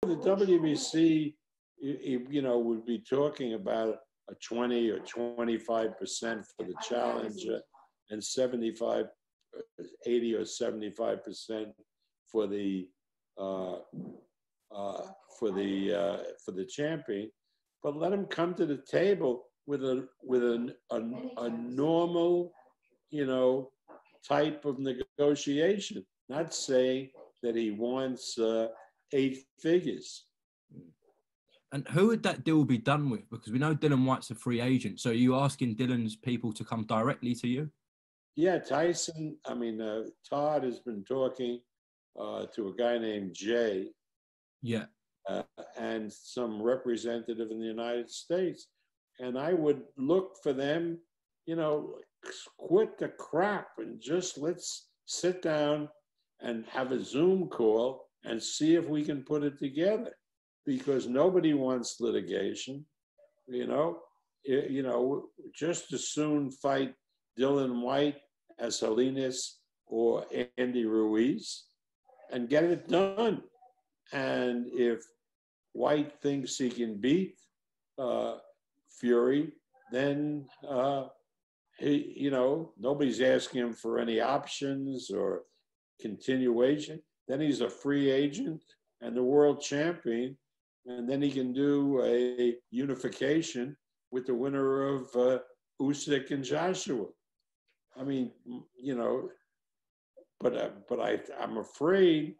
the WBC, you know, would be talking about a 20 or 25% for the challenger and 75, 80 or 75% for the champion. But let him come to the table with a normal, you know, type of negotiation. Not saying that he wants 8 figures. And who would that deal be done with? Because we know Dillian Whyte's a free agent. So are you asking Dillian's people to come directly to you? Yeah, Tyson, I mean, Todd has been talking to a guy named Jay. Yeah. And some representative in the United States. And I would look for them, you know, quit the crap and just let's sit down and have a Zoom call and see if we can put it together. Because nobody wants litigation, you know. Just as soon fight Dillian Whyte as Salinas or Andy Ruiz and get it done. And if Whyte thinks he can beat Fury, then he, you know, nobody's asking him for any options or continuation. Then he's a free agent and the world champion. And then he can do a unification with the winner of Usyk and Joshua. I mean, you know, but I'm afraid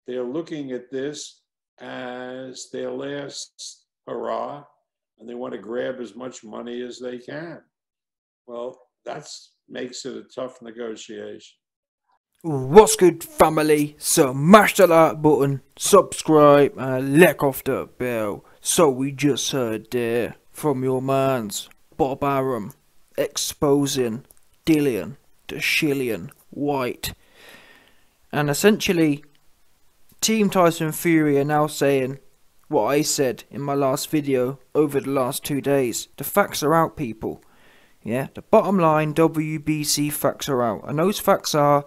they're looking at this as their last hurrah, and they want to grab as much money as they can. Well, that makes it a tough negotiation. What's good, family? So mash the like button, subscribe and lick off the bell. So we just heard there from your mans Bob Arum exposing Dillian the Shillian Whyte, and essentially Team Tyson Fury are now saying what I said in my last video over the last 2 days. The facts are out, people. Yeah, the bottom line, WBC facts are out, and those facts are: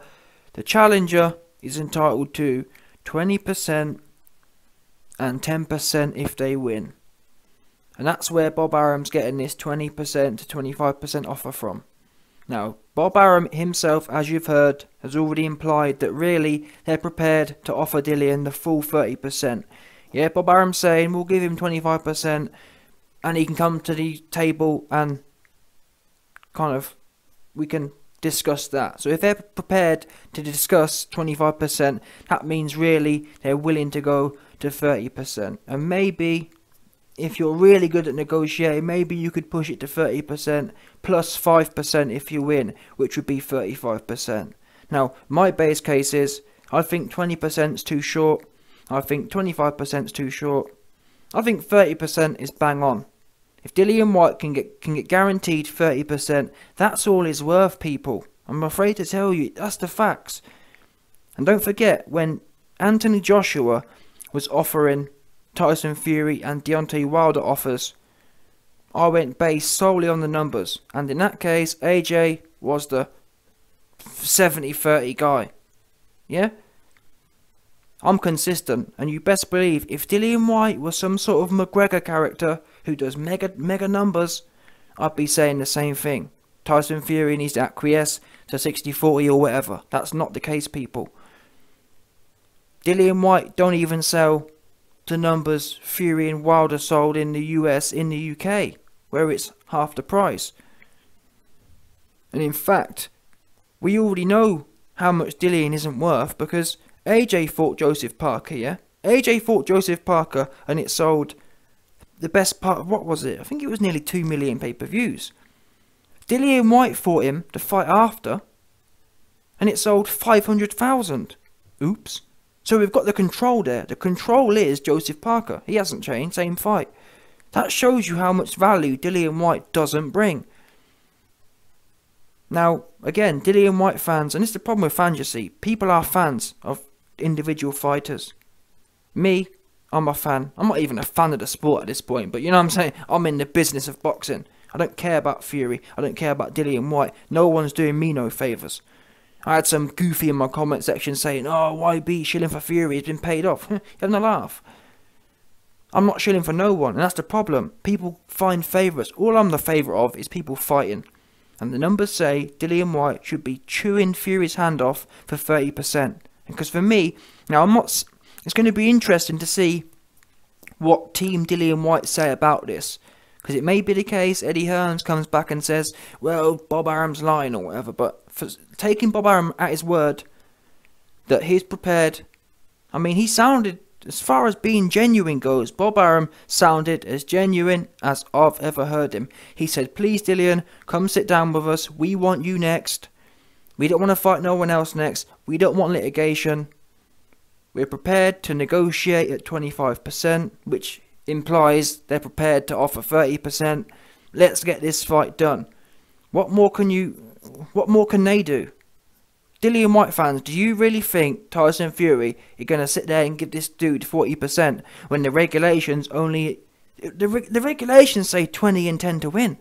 the challenger is entitled to 20% and 10% if they win. And that's where Bob Arum's getting this 20% to 25% offer from. Now, Bob Arum himself, as you've heard, has already implied that really they're prepared to offer Dillian the full 30%. Yeah, Bob Arum's saying we'll give him 25% and he can come to the table and kind of, we can discuss that. So if they're prepared to discuss 25%, that means really they're willing to go to 30%. And maybe if you're really good at negotiating, maybe you could push it to 30% plus 5% if you win, which would be 35%. Now, my base case is I think 20% is too short. I think 25% is too short. I think 30% is bang on. If Dillian Whyte can get guaranteed 30%, that's all he's worth, people. I'm afraid to tell you, that's the facts. And don't forget, when Anthony Joshua was offering Tyson Fury and Deontay Wilder offers, I went based solely on the numbers. And in that case, AJ was the 70-30 guy. Yeah? I'm consistent, and you best believe if Dillian Whyte was some sort of McGregor character who does mega numbers, I'd be saying the same thing. Tyson Fury needs to acquiesce to 60-40 or whatever. That's not the case, people. Dillian Whyte don't even sell the numbers Fury and Wilder sold in the US, in the UK, where it's half the price. And in fact, we already know how much Dillian isn't worth, because AJ fought Joseph Parker, yeah? AJ fought Joseph Parker and it sold the best part of, what was it? I think it was nearly 2 million pay-per-views. Dillian Whyte fought him the fight after and it sold 500,000. Oops. So we've got the control there. The control is Joseph Parker. He hasn't changed, same fight. That shows you how much value Dillian Whyte doesn't bring. Now, again, Dillian Whyte fans, and this is the problem with fans, you see. People are fans of individual fighters. Me, I'm a fan. I'm not even a fan of the sport at this point, but you know what I'm saying? I'm in the business of boxing. I don't care about Fury. I don't care about Dillian Whyte. No one's doing me no favours. I had some goofy in my comment section saying, oh, why beat Shilling for Fury? He's been paid off. You're having a laugh. I'm not shilling for no one, and that's the problem. People find favourites. All I'm the favourite of is people fighting. And the numbers say Dillian Whyte should be chewing Fury's hand off for 30%. Because for me, now it's going to be interesting to see what Team Dillian Whyte say about this. Because it may be the case Eddie Hearns comes back and says, well, Bob Arum's lying or whatever. But for taking Bob Arum at his word that he's prepared, I mean, he sounded, as far as being genuine goes, Bob Arum sounded as genuine as I've ever heard him. He said, please Dillian, come sit down with us. We want you next. We don't want to fight no one else next. We don't want litigation. We're prepared to negotiate at 25%, which implies they're prepared to offer 30%. Let's get this fight done. What more can they do? Dillian Whyte fans, do you really think Tyson Fury is going to sit there and give this dude 40% when the regulations only... The regulations say 20 and 10 to win.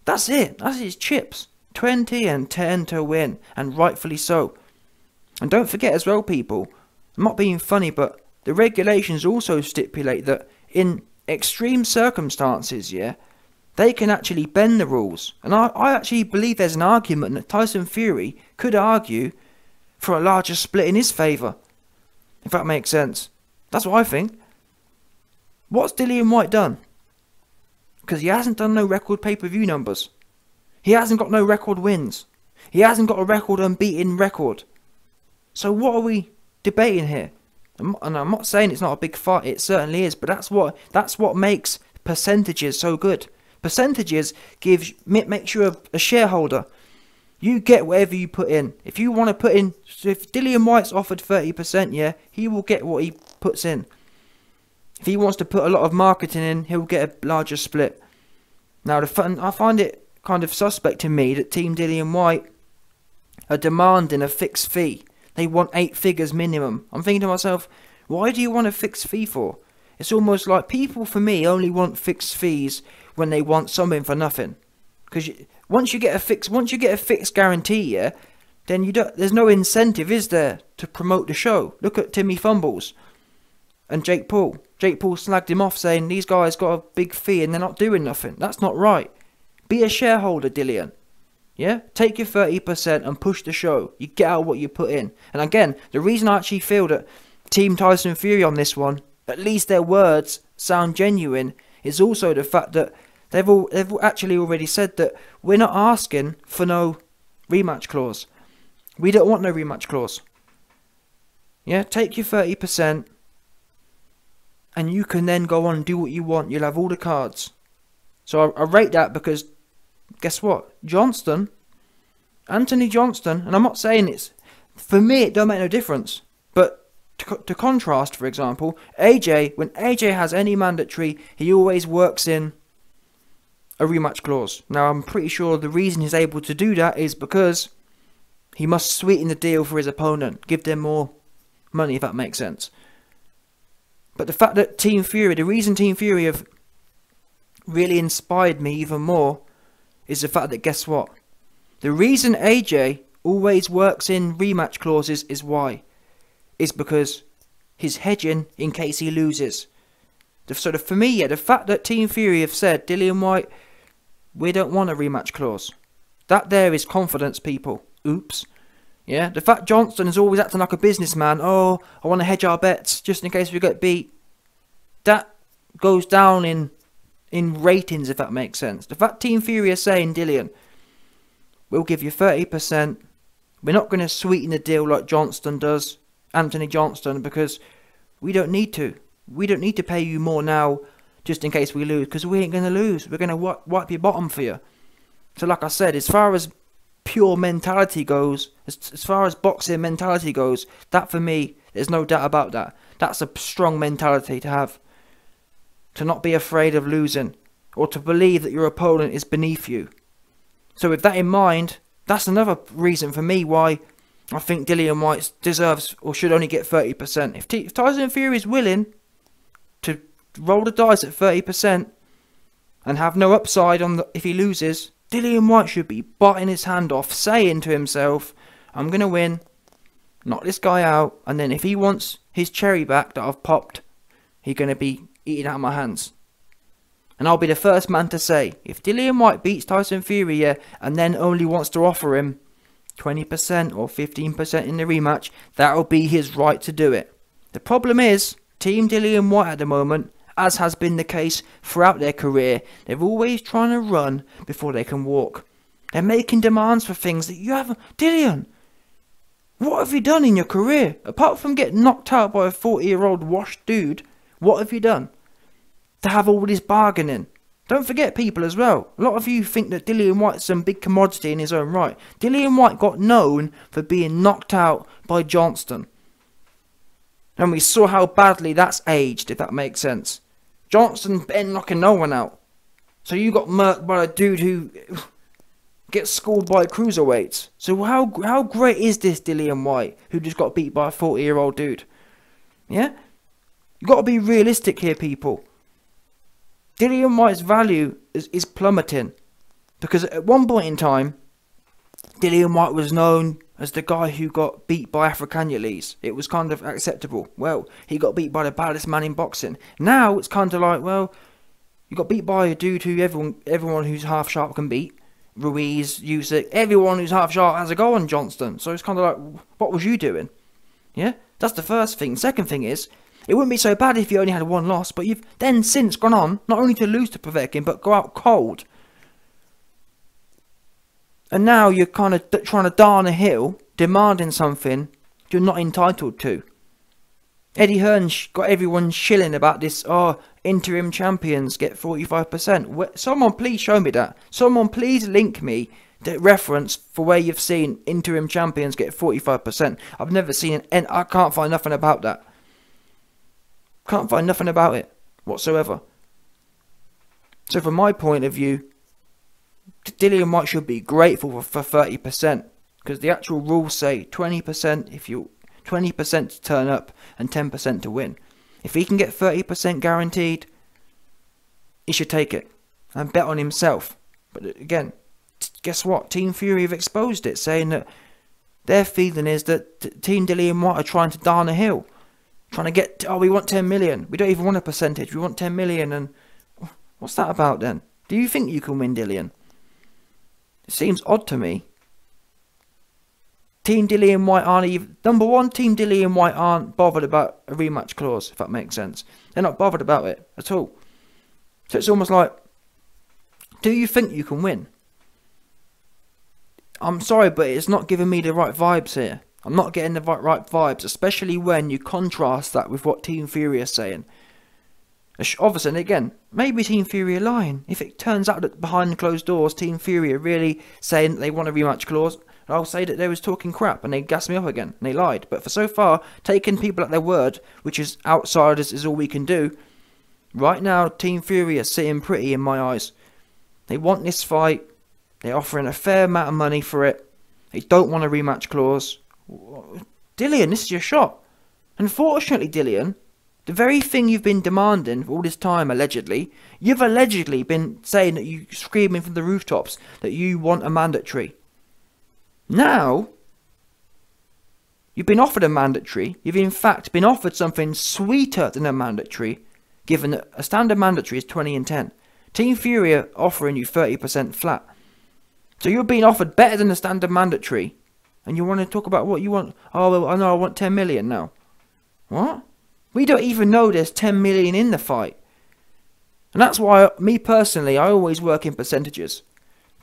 That's it. That's his chips. 20 and 10 to win. And rightfully so. And don't forget as well, people, I'm not being funny, but the regulations also stipulate that in extreme circumstances, yeah, they can actually bend the rules. And I actually believe there's an argument that Tyson Fury could argue for a larger split in his favour. If that makes sense. That's what I think. What's Dillian Whyte done? Because he hasn't done no record pay-per-view numbers. He hasn't got no record wins. He hasn't got a record unbeaten record. So what are we debating here? And I'm not saying it's not a big fight. It certainly is. But that's what makes percentages so good. Percentages makes you a shareholder. You get whatever you put in. If you want to put in, if Dillian Whyte's offered 30%, yeah, he will get what he puts in. If he wants to put a lot of marketing in, he'll get a larger split. Now, I find it kind of suspect to me that Team Dillian Whyte are demanding a fixed fee. They want 8 figures minimum. I'm thinking to myself, why do you want a fixed fee for? It's almost like people, for me, only want fixed fees when they want something for nothing. Because once you get a fixed guarantee, yeah, then there's no incentive, is there, to promote the show? Look at Timmy Fumbles and Jake Paul. Jake Paul slagged him off saying these guys got a big fee and they're not doing nothing. That's not right. Be a shareholder, Dillian. Yeah? Take your 30% and push the show. You get out what you put in. And again, the reason I actually feel that Team Tyson Fury on this one, at least their words sound genuine, is also the fact that they've actually already said that we're not asking for no rematch clause. We don't want no rematch clause. Yeah? Take your 30%. And you can then go on and do what you want. You'll have all the cards. So I rate that because, guess what? Anthony Johnston, and I'm not saying it's... For me, it don't make no difference. But to contrast, for example, AJ, when AJ has any mandatory, he always works in a rematch clause. Now, I'm pretty sure the reason he's able to do that is because he must sweeten the deal for his opponent. Give them more money, if that makes sense. But the fact that Team Fury, the reason Team Fury have really inspired me even more is the fact that, guess what? The reason AJ always works in rematch clauses is why? Is because he's hedging in case he loses. So for me, yeah, the fact that Team Fury have said, Dillian Whyte, we don't want a rematch clause. That there is confidence, people. Oops. Yeah, the fact Johnston is always acting like a businessman. Oh, I want to hedge our bets just in case we get beat. That goes down in ratings, if that makes sense. The fact Team Fury are saying, Dillian, we'll give you 30%. We're not going to sweeten the deal like Johnston does, Anthony Johnston, because we don't need to. We don't need to pay you more now just in case we lose, because we ain't going to lose. We're going to wipe your bottom for you. So like I said, as far as pure mentality goes, as far as boxing mentality goes, that for me, there's no doubt about that. That's a strong mentality to have. To not be afraid of losing, or to believe that your opponent is beneath you. So with that in mind, that's another reason for me why I think Dillian Whyte deserves or should only get 30%. If Tyson Fury is willing to roll the dice at 30% and have no upside if he loses, Dillian Whyte should be biting his hand off, saying to himself, I'm going to win, knock this guy out, and then if he wants his cherry back that I've popped, he's going to be eating out of my hands. And I'll be the first man to say, if Dillian Whyte beats Tyson Fury, yeah, and then only wants to offer him 20% or 15% in the rematch, that'll be his right to do it. The problem is, Team Dillian Whyte at the moment, as has been the case throughout their career, they're always trying to run before they can walk. They're making demands for things that you haven't... Dillian, what have you done in your career? Apart from getting knocked out by a 40-year-old washed dude, what have you done to have all this bargaining? Don't forget, people, as well. A lot of you think that Dillian Whyte's some big commodity in his own right. Dillian Whyte got known for being knocked out by Johnston. And we saw how badly that's aged, if that makes sense. Johnston been knocking no one out. So you got murked by a dude who gets schooled by cruiserweights. So how great is this Dillian Whyte, who just got beat by a 40-year-old dude? Yeah? You got to be realistic here, people. Dillian Whyte's value is plummeting. Because at one point in time, Dillian Whyte was known as the guy who got beat by Afrikanulese. It was kind of acceptable. Well, he got beat by the baddest man in boxing. Now it's kind of like, well, you got beat by a dude who everyone who's half sharp can beat. Ruiz, Usyk, everyone who's half sharp has a go on Johnston. So it's kind of like, what was you doing? Yeah, that's the first thing. Second thing is, it wouldn't be so bad if you only had one loss, but you've then since gone on, not only to lose to Povetkin, but go out cold. And now you're kind of trying to darn a hill, demanding something you're not entitled to. Eddie Hearn got everyone shilling about this, interim champions get 45%. Someone please show me that. Someone please link me the reference for where you've seen interim champions get 45%. I've never seen it, and I can't find nothing about that. Can't find nothing about it whatsoever. So from my point of view, Dillian Whyte should be grateful for 30%, because the actual rules say 20% if you 20% to turn up and 10% to win. If he can get 30% guaranteed, he should take it and bet on himself. But again, guess what? Team Fury have exposed it, saying that their feeling is that Team Dillian Whyte are trying to darn a hill. Trying to get, we want 10 million. We don't even want a percentage. We want 10 million. And what's that about then? Do you think you can win, Dillian? It seems odd to me. Team Dillian Whyte aren't even... Number one, Team Dillian Whyte aren't bothered about a rematch clause, if that makes sense. They're not bothered about it at all. So it's almost like, do you think you can win? I'm sorry, but it's not giving me the right vibes here. I'm not getting the right vibes, especially when you contrast that with what Team Fury are saying. Obviously, and again, maybe Team Fury are lying. If it turns out that behind closed doors, Team Fury are really saying that they want a rematch clause, I'll say that they was talking crap and they gassed me up again and they lied. But for so far, taking people at their word, which is outsiders, is all we can do. Right now, Team Fury are sitting pretty in my eyes. They want this fight. They're offering a fair amount of money for it. They don't want a rematch clause. Dillian, this is your shot. Unfortunately, Dillian, the very thing you've been demanding for all this time, allegedly, you've allegedly been saying that you screaming from the rooftops that you want a mandatory. Now, you've been offered a mandatory. You've in fact been offered something sweeter than a mandatory, given that a standard mandatory is 20 and 10. Team Fury are offering you 30% flat. So you're being offered better than a standard mandatory. And you want to talk about what you want? Oh, well, I know I want 10 million now. What? We don't even know there's 10 million in the fight. And that's why, me personally, I always work in percentages.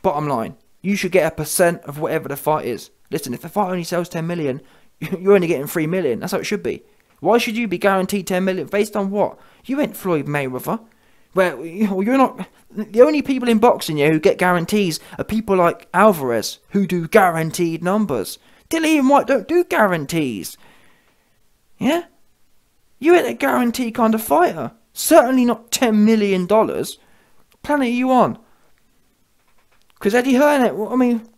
Bottom line, you should get a percent of whatever the fight is. Listen, if the fight only sells 10 million, you're only getting 3 million. That's how it should be. Why should you be guaranteed 10 million? Based on what? You ain't Floyd Mayweather. Well, you're not... The only people in boxing who get guarantees are people like Alvarez, who do guaranteed numbers. Dillian Whyte don't do guarantees. Yeah? You ain't a guarantee kind of fighter. Certainly not $10 million. What planet are you on? Because Eddie Hearn, I mean,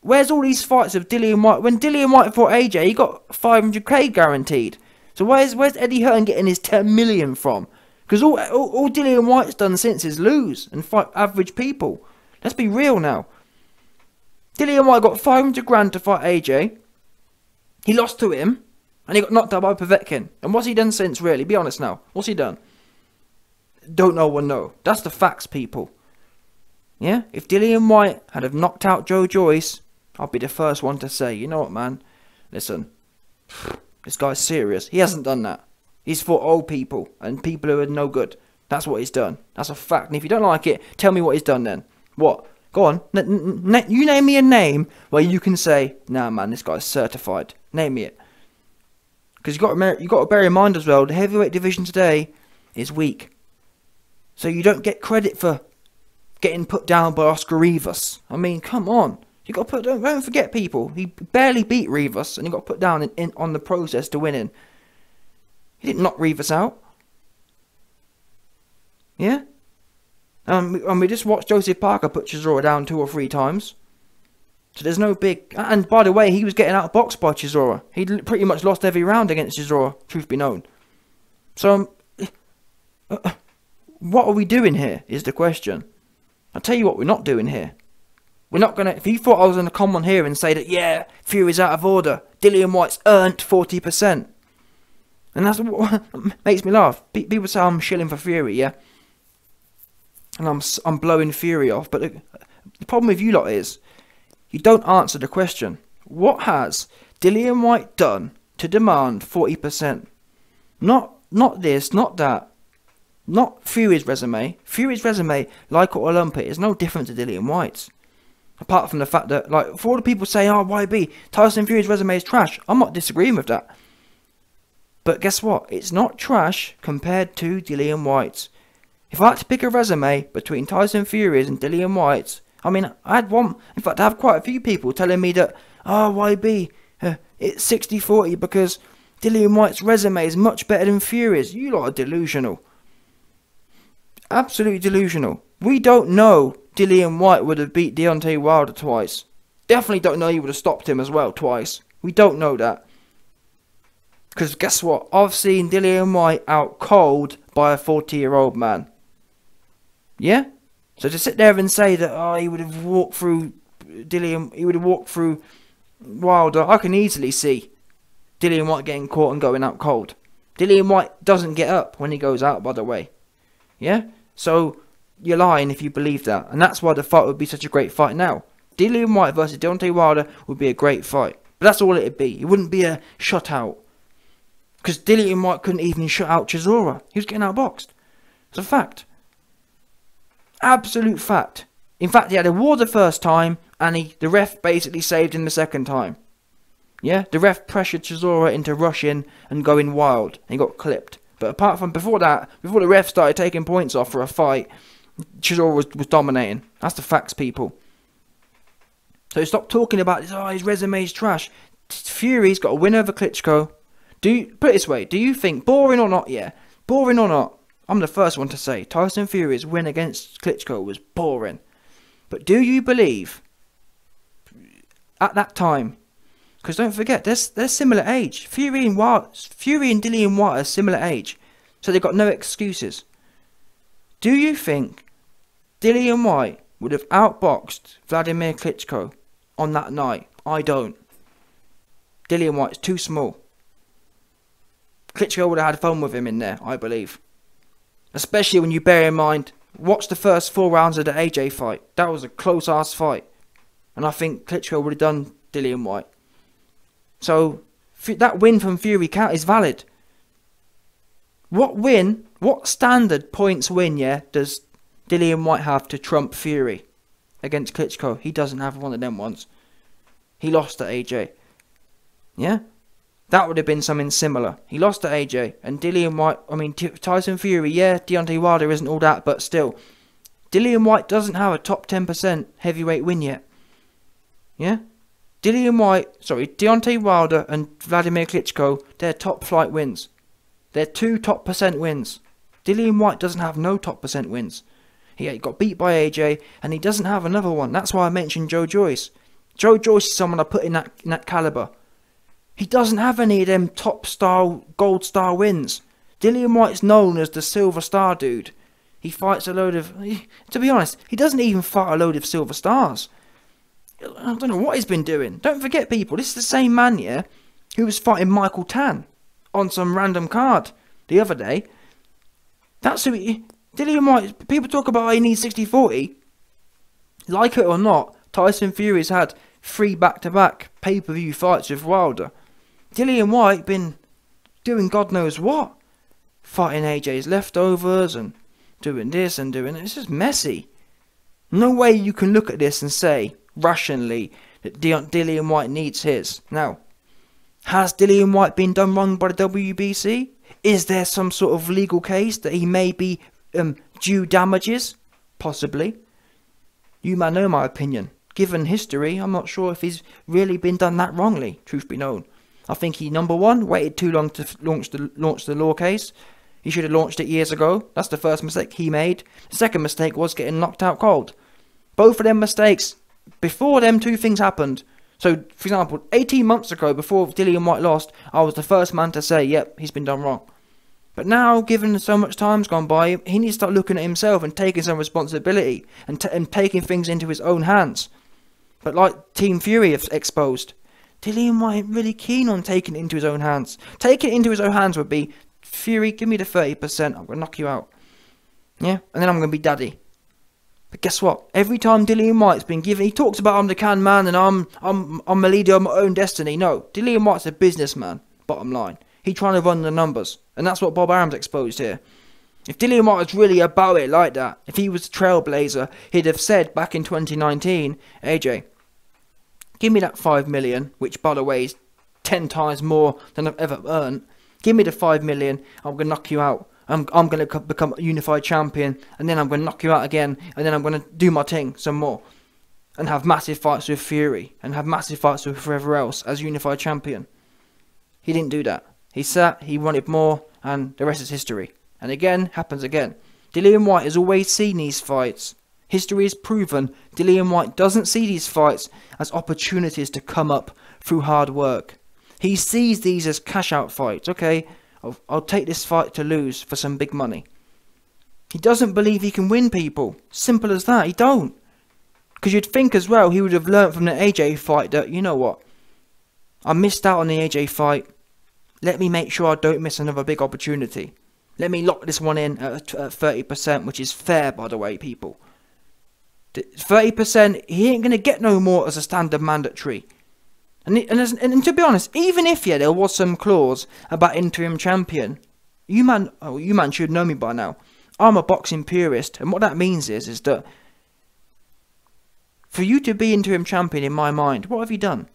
where's all these fights of Dillian Whyte? When Dillian Whyte fought AJ, he got 500k guaranteed. So where's Eddie Hearn getting his 10 million from? Because all Dillian Whyte's done since is lose and fight average people. Let's be real now. Dillian Whyte got 500 grand to fight AJ. He lost to him. And he got knocked out by Povetkin. And what's he done since, really? Be honest now. What's he done? don't no one know. That's the facts, people. Yeah? If Dillian Whyte had have knocked out Joe Joyce, I'll be the first one to say, you know what, man? Listen, this guy's serious. He hasn't done that. He's for old people and people who are no good. That's what he's done. That's a fact. And if you don't like it, tell me what he's done then. What? Go on. You name me a name where you can say, nah, man, this guy's certified. Name me it. Because you got to bear in mind as well, the heavyweight division today is weak. So you don't get credit for getting put down by Oscar Rivas. I mean, come on. You got to don't forget, people. He barely beat Rivas, and he got put down on the process to winning. He didn't knock Rivas out. Yeah? And we just watched Joseph Parker put Chisora down 2 or 3 times. So there's no big... And by the way, he was getting outboxed by Chisora. He pretty much lost every round against Chisora, truth be known. So, what are we doing here, is the question. I'll tell you what we're not doing here. We're not going to... If you thought I was going to come on here and say that, yeah, Fury's out of order, Dillian Whyte's earned 40%. And that's what makes me laugh. People say I'm shilling for Fury, yeah? And I'm blowing Fury off. But the problem with you lot is, you don't answer the question. What has Dillian Whyte done to demand 40%? Not this, not that. Not Fury's resume. Fury's resume, like it or lump it, is no different to Dillian Whyte's. Apart from the fact that, like, for all the people saying, oh, YB, Tyson Fury's resume is trash. I'm not disagreeing with that. But guess what? It's not trash compared to Dillian Whyte's. If I had to pick a resume between Tyson Fury's and Dillian Whyte's, I mean, I had one, in fact, I have quite a few people telling me that, oh, YB, it's 60-40 because Dillian Whyte's resume is much better than Fury's. You lot are delusional. Absolutely delusional. We don't know Dillian Whyte would have beat Deontay Wilder twice. Definitely don't know he would have stopped him as well twice. We don't know that. Because guess what? I've seen Dillian Whyte out cold by a 40-year-old man. Yeah? So to sit there and say that, oh, he would have walked through Wilder, I can easily see Dillian Whyte getting caught and going out cold. Dillian Whyte doesn't get up when he goes out, by the way. Yeah? So, you're lying if you believe that. And that's why the fight would be such a great fight now. Dillian Whyte versus Deontay Wilder would be a great fight. But that's all it'd be. It wouldn't be a shutout. Because Dillian Whyte couldn't even shut out Chisora. He was getting outboxed. It's a fact. Absolute fact. In fact, he had a war the first time, and the ref basically saved him the second time. Yeah? The ref pressured Chisora into rushing and going wild. And he got clipped. But apart from before that, before the ref started taking points off for a fight, Chisora was dominating. That's the facts, people. So stop talking about this, oh, his resume's trash. Fury's got a win over Klitschko. Put it this way, do you think, boring or not, yeah, boring or not, I'm the first one to say Tyson Fury's win against Klitschko was boring. But do you believe, at that time, because don't forget, they're similar age. Fury and Dillian Whyte are similar age. So they've got no excuses. Do you think Dillian Whyte would have outboxed Vladimir Klitschko on that night? I don't. Dillian Whyte's too small. Klitschko would have had fun with him in there, I believe. Especially when you bear in mind, watch the first 4 rounds of the AJ fight. That was a close-ass fight. And I think Klitschko would have done Dillian Whyte. So, that win from Fury is valid. What standard points win, yeah, does Dillian Whyte have to trump Fury against Klitschko? He doesn't have one of them ones. He lost to AJ. Yeah? That would have been something similar. He lost to AJ. And Dillian Whyte, I mean, Tyson Fury, yeah, Deontay Wilder isn't all that, but still. Dillian Whyte doesn't have a top 10% heavyweight win yet. Yeah? Deontay Wilder and Vladimir Klitschko, they're top flight wins. They're 2 top percent wins. Dillian Whyte doesn't have no top percent wins. He got beat by AJ, and he doesn't have another one. That's why I mentioned Joe Joyce. Joe Joyce is someone I put in that caliber. He doesn't have any of them top star, gold star wins. Dillian Whyte's known as the silver star dude. He fights a load of... To be honest, he doesn't even fight a load of silver stars. I don't know what he's been doing. Don't forget, people, this is the same man, yeah, who was fighting Michael Tan on some random card the other day. That's who he... Dillian Whyte, people talk about he needs 60-40. Like it or not, Tyson Fury's had 3 back-to-back pay-per-view fights with Wilder. Dillian Whyte been doing God knows what. Fighting AJ's leftovers and doing this and doing it. It's just messy. No way you can look at this and say, rationally, that Dillian Whyte needs his. Now, has Dillian Whyte been done wrong by the WBC? Is there some sort of legal case that he may be due damages? Possibly. You might know my opinion. Given history, I'm not sure if he's really been done that wrongly, truth be known. I think he, number one, waited too long to launch the law case. He should have launched it years ago. That's the first mistake he made. The second mistake was getting knocked out cold. Both of them mistakes, before them 2 things happened. So, for example, 18 months ago, before Dillian Whyte lost, I was the first man to say, yep, he's been done wrong. But now, given so much time's gone by, he needs to start looking at himself and taking some responsibility and taking things into his own hands. But like Team Fury have exposed, Dillian Whyte ain't really keen on taking it into his own hands. Taking it into his own hands would be, Fury, give me the 30%, I'm going to knock you out. Yeah, and then I'm going to be daddy. But guess what? Every time Dillian Whyte's been given, he talks about I'm the can man and I'm a leader of my own destiny. No, Dillian Whyte's a businessman, bottom line. He's trying to run the numbers. And that's what Bob Arum's exposed here. If Dillian Whyte was really about it like that, if he was a trailblazer, he'd have said back in 2019, AJ, give me that 5 million, which by the way is 10 times more than I've ever earned. Give me the 5 million, I'm going to knock you out. I'm going to become a unified champion, and then I'm going to knock you out again, and then I'm going to do my thing some more. And have massive fights with Fury, and have massive fights with whoever else as unified champion. He didn't do that. He sat, he wanted more, and the rest is history. And again, happens again. Dillian Whyte has always seen these fights. History has proven Dillian Whyte doesn't see these fights as opportunities to come up through hard work. He sees these as cash-out fights. Okay, I'll take this fight to lose for some big money. He doesn't believe he can win people. Simple as that. He don't. Because you'd think as well he would have learnt from the AJ fight that, you know what, I missed out on the AJ fight. Let me make sure I don't miss another big opportunity. Let me lock this one in at 30%, which is fair, by the way, people. 30%, he ain't going to get no more as a standard mandatory. And to be honest, even if there was some clause about interim champion, you man should know me by now. I'm a boxing purist, and what that means is that for you to be interim champion in my mind, what have you done?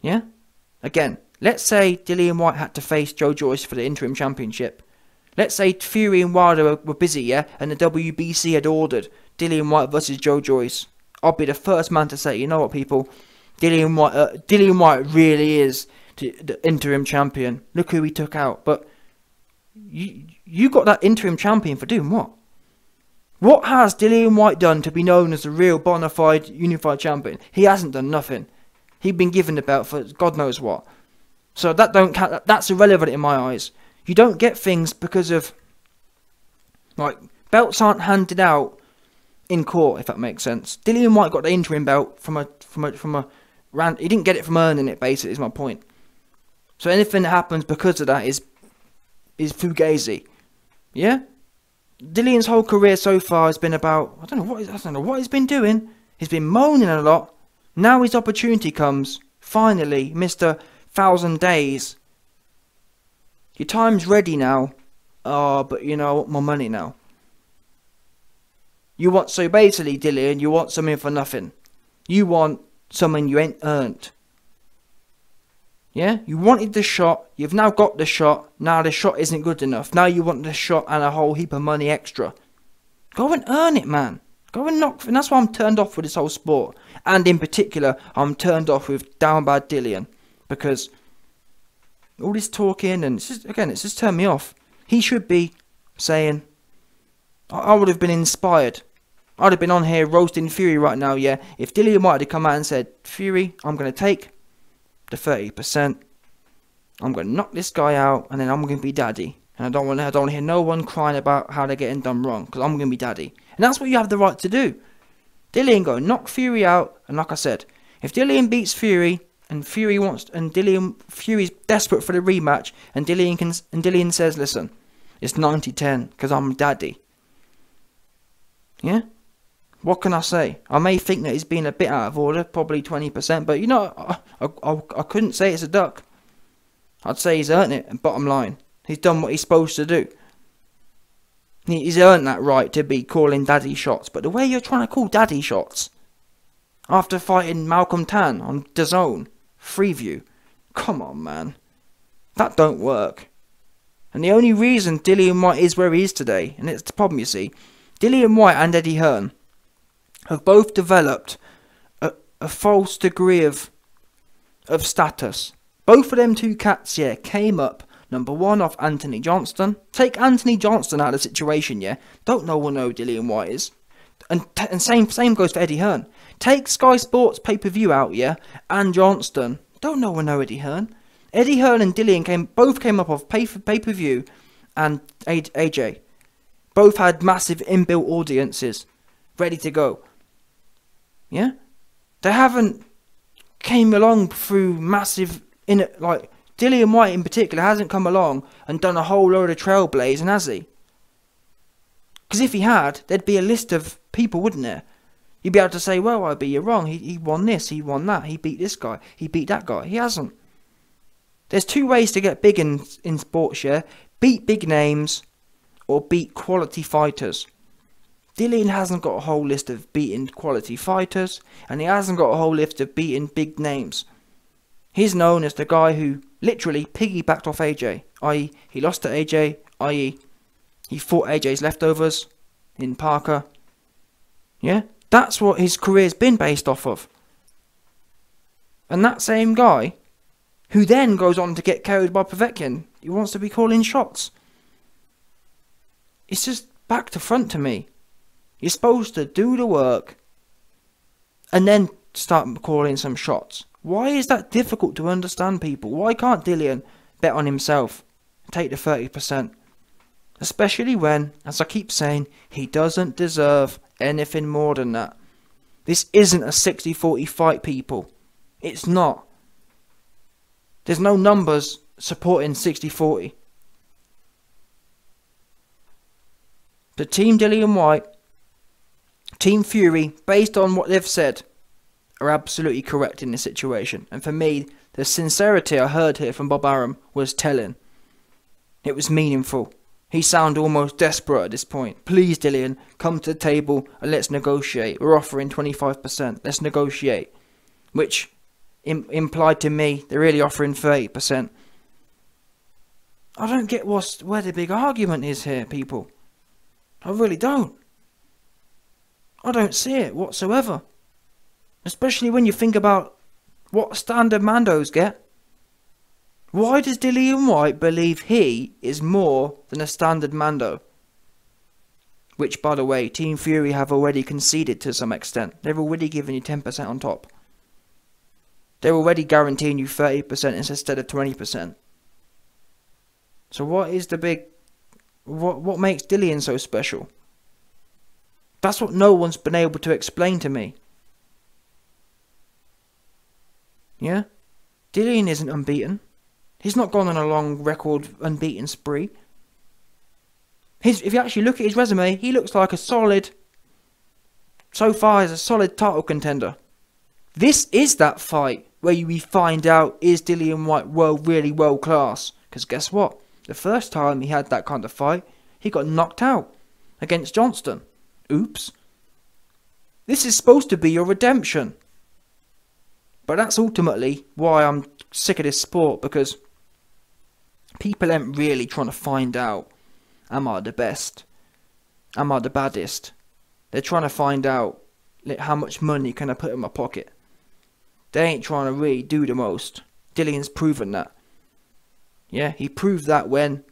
Yeah? Again, let's say Dillian Whyte had to face Joe Joyce for the interim championship. Let's say Fury and Wilder were busy, yeah, and the WBC had ordered Dillian Whyte versus Joe Joyce. I'll be the first man to say, you know what, people? Dillian Whyte really is the interim champion. Look who he took out. But you got that interim champion for doing what? What has Dillian Whyte done to be known as a real bona fide unified champion? He hasn't done nothing. He'd been given the belt for God knows what. So that don't count. That's irrelevant in my eyes. You don't get things because of, like, belts aren't handed out in court, if that makes sense. Dillian Whyte got the interim belt from a he didn't get it from earning it, basically, is my point. So anything that happens because of that is fugazi. Yeah? Dillian's whole career so far has been about, I don't know what he's been doing. He's been moaning a lot. Now his opportunity comes. Finally, Mr. 1,000 days. Your time's ready now. Oh, but you know, I want more money now. So basically, Dillian, you want something for nothing. You want something you ain't earned. Yeah? You wanted the shot. You've now got the shot. Now the shot isn't good enough. Now you want the shot and a whole heap of money extra. Go and earn it, man. Go and knock. And that's why I'm turned off with this whole sport. And in particular, I'm turned off with Down Bad Dillian. Because all this talking and it's just turned me off. He should be saying, I would have been inspired. I'd have been on here roasting Fury right now, yeah. If Dillian Whyte had come out and said, Fury, I'm going to take the 30%. I'm going to knock this guy out, and then I'm going to be daddy. And I don't want to hear no one crying about how they're getting done wrong, because I'm going to be daddy. And that's what you have the right to do. Dillian go knock Fury out, and like I said, if Dillian beats Fury, and Fury's desperate for the rematch, and Dillian says, listen, it's 90-10, because I'm daddy. Yeah? What can I say? I may think that he's been a bit out of order, probably 20%, but you know, I couldn't say it's a duck. I'd say he's earned it, and bottom line, he's done what he's supposed to do. He's earned that right to be calling daddy shots, but the way you're trying to call daddy shots, after fighting Malcolm Tan on DAZN, Freeview, come on, man. That don't work. And the only reason Dillian Whyte is where he is today, and it's the problem you see, Dillian Whyte and Eddie Hearn have both developed a false degree of status. Both of them two cats, yeah, came up number one off Anthony Johnston. Take Anthony Johnston out of the situation, yeah. Don't no one know who Dillian Whyte is. And same goes for Eddie Hearn. Take Sky Sports pay-per-view out, yeah, and Johnston. Don't no one know Eddie Hearn. Eddie Hearn and Dillian both came up off pay-per-view and AJ. Both had massive inbuilt audiences ready to go. Yeah? They haven't came along through massive, like, Dillian Whyte in particular hasn't come along and done a whole load of trailblazing, has he? Because if he had, there'd be a list of people, wouldn't there? You'd be able to say, well, I'd be you're wrong. He won this, he won that, he beat this guy, he beat that guy. He hasn't. There's two ways to get big in sports, yeah? Beat big names or beat quality fighters. Dillian hasn't got a whole list of beating quality fighters, and he hasn't got a whole list of beating big names. He's known as the guy who literally piggybacked off AJ, i.e. he lost to AJ, i.e. he fought AJ's leftovers in Parker. Yeah? That's what his career's been based off of. And that same guy, who then goes on to get carried by Povetkin, he wants to be calling shots. It's just back to front to me. You're supposed to do the work and then start calling some shots. Why is that difficult to understand, people? Why can't Dillian bet on himself and take the 30%? Especially when, as I keep saying, he doesn't deserve anything more than that. This isn't a 60-40 fight, people. It's not. There's no numbers supporting 60-40. The Team Dillian Whyte, Team Fury, based on what they've said, are absolutely correct in this situation. And for me, the sincerity I heard here from Bob Arum was telling. It was meaningful. He sounded almost desperate at this point. Please, Dillian, come to the table and let's negotiate. We're offering 25%. Let's negotiate. Which implied to me they're really offering 30%. I don't get where the big argument is here, people. I really don't. I don't see it whatsoever. Especially when you think about what standard Mandos get. Why does Dillian Whyte believe he is more than a standard Mando? Which, by the way, Team Fury have already conceded to some extent. They've already given you 10% on top. They're already guaranteeing you 30% instead of 20%. So what is the big... What makes Dillian so special? That's what no one's been able to explain to me. Yeah? Dillian isn't unbeaten. He's not gone on a long record unbeaten spree. If you actually look at his resume, he looks like a solid... So far, he's a solid title contender. This is that fight where we find out, is Dillian Whyte really world class? Because guess what? The first time he had that kind of fight, he got knocked out against Johnston. Oops. This is supposed to be your redemption. But that's ultimately why I'm sick of this sport, because people ain't really trying to find out, am I the best? Am I the baddest? They're trying to find out how much money can I put in my pocket. They ain't trying to really do the most. Dillian's proven that. Yeah, he proved that when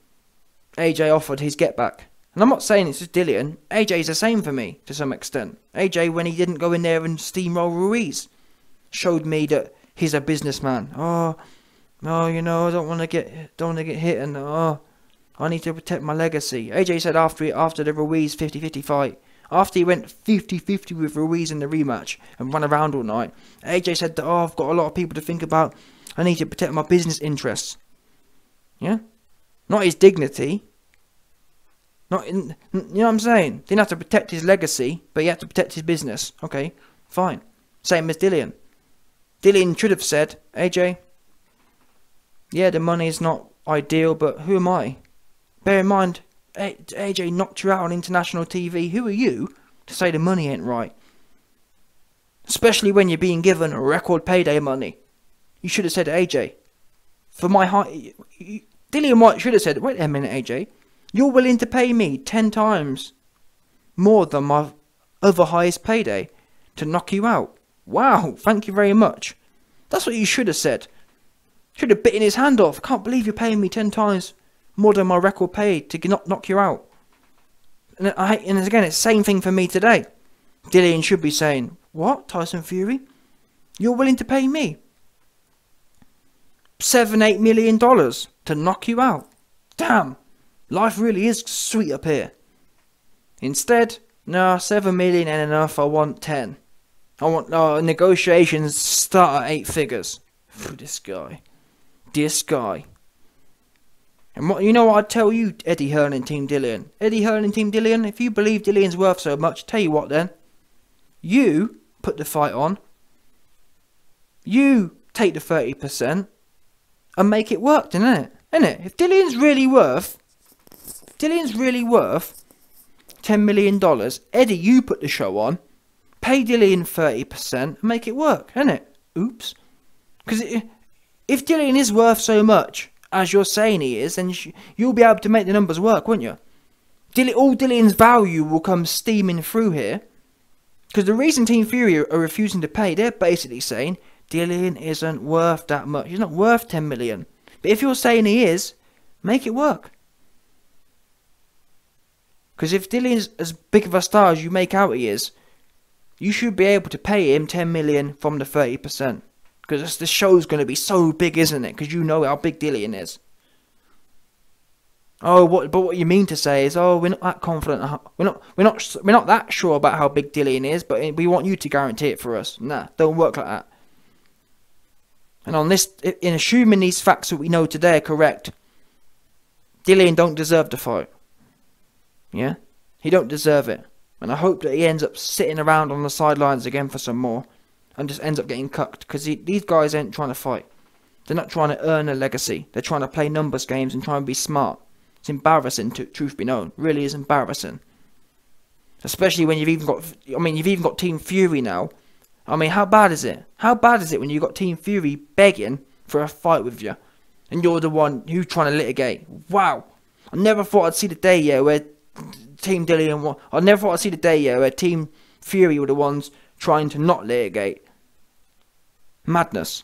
AJ offered his get back. And I'm not saying it's just Dillian. AJ's the same for me, to some extent. AJ, when he didn't go in there and steamroll Ruiz, showed me that he's a businessman. Oh, you know, I don't want to get hit, and I need to protect my legacy. AJ said after the Ruiz 50-50 fight, after he went 50-50 with Ruiz in the rematch and run around all night, AJ said that, I've got a lot of people to think about. I need to protect my business interests. Yeah? Not his dignity. Not in, you know what I'm saying? Didn't have to protect his legacy, but he had to protect his business. Okay, fine. Same as Dillian. Dillian should have said, AJ, yeah, the money's not ideal, but who am I? Bear in mind, AJ knocked you out on international TV. Who are you to say the money ain't right? Especially when you're being given record payday money. You should have said, AJ, for my high... Dillian Whyte should have said, wait a minute, AJ. You're willing to pay me 10 times more than my other highest payday to knock you out. Wow, thank you very much. That's what you should have said. Should have bitten his hand off. Can't believe you're paying me 10 times more than my record pay to knock you out. And again, it's the same thing for me today. Dillian should be saying, what, Tyson Fury? You're willing to pay me $7-8 million to knock you out? Damn, life really is sweet up here. Instead, no, 7 million ain't enough, I want 10. I want, negotiations start at 8 figures. This guy. And what, you know what I'd tell you, Eddie Hearn and Team Dillian? Eddie Hearn and Team Dillian, if you believe Dillian's worth so much, tell you what then. You put the fight on. You take the 30% and make it work, then, innit? If Dillian's really worth $10 million, Eddie, you put the show on, pay Dillian 30% and make it work, innit? Oops. Because if Dillian is worth so much, as you're saying he is, then you'll be able to make the numbers work, won't you? All Dillian's value will come steaming through here. Because the reason Team Fury are refusing to pay, they're basically saying, Dillian isn't worth that much. He's not worth 10 million. But if you're saying he is, make it work. Because if Dillian's as big of a star as you make out he is, you should be able to pay him 10 million from the 30%. Because the show's going to be so big, isn't it? Because you know how big Dillian is. But what you mean to say is, we're not that confident. We're not that sure about how big Dillian is, but we want you to guarantee it for us. Nah, don't work like that. And on this, in assuming these facts that we know today are correct, Dillian don't deserve the fight. Yeah, he don't deserve it. And I hope that he ends up sitting around on the sidelines again for some more. And just ends up getting cucked. Because these guys ain't trying to fight. They're not trying to earn a legacy. They're trying to play numbers games and try and be smart. It's embarrassing, truth be known. Really is embarrassing. Especially when you've even got Team Fury now. I mean, how bad is it? How bad is it when you've got Team Fury begging for a fight with you? And you're the one who's trying to litigate. Wow. I never thought I'd see the day, where Team Dillian... I never thought I'd see the day, where Team Fury were the ones trying to not litigate. Madness.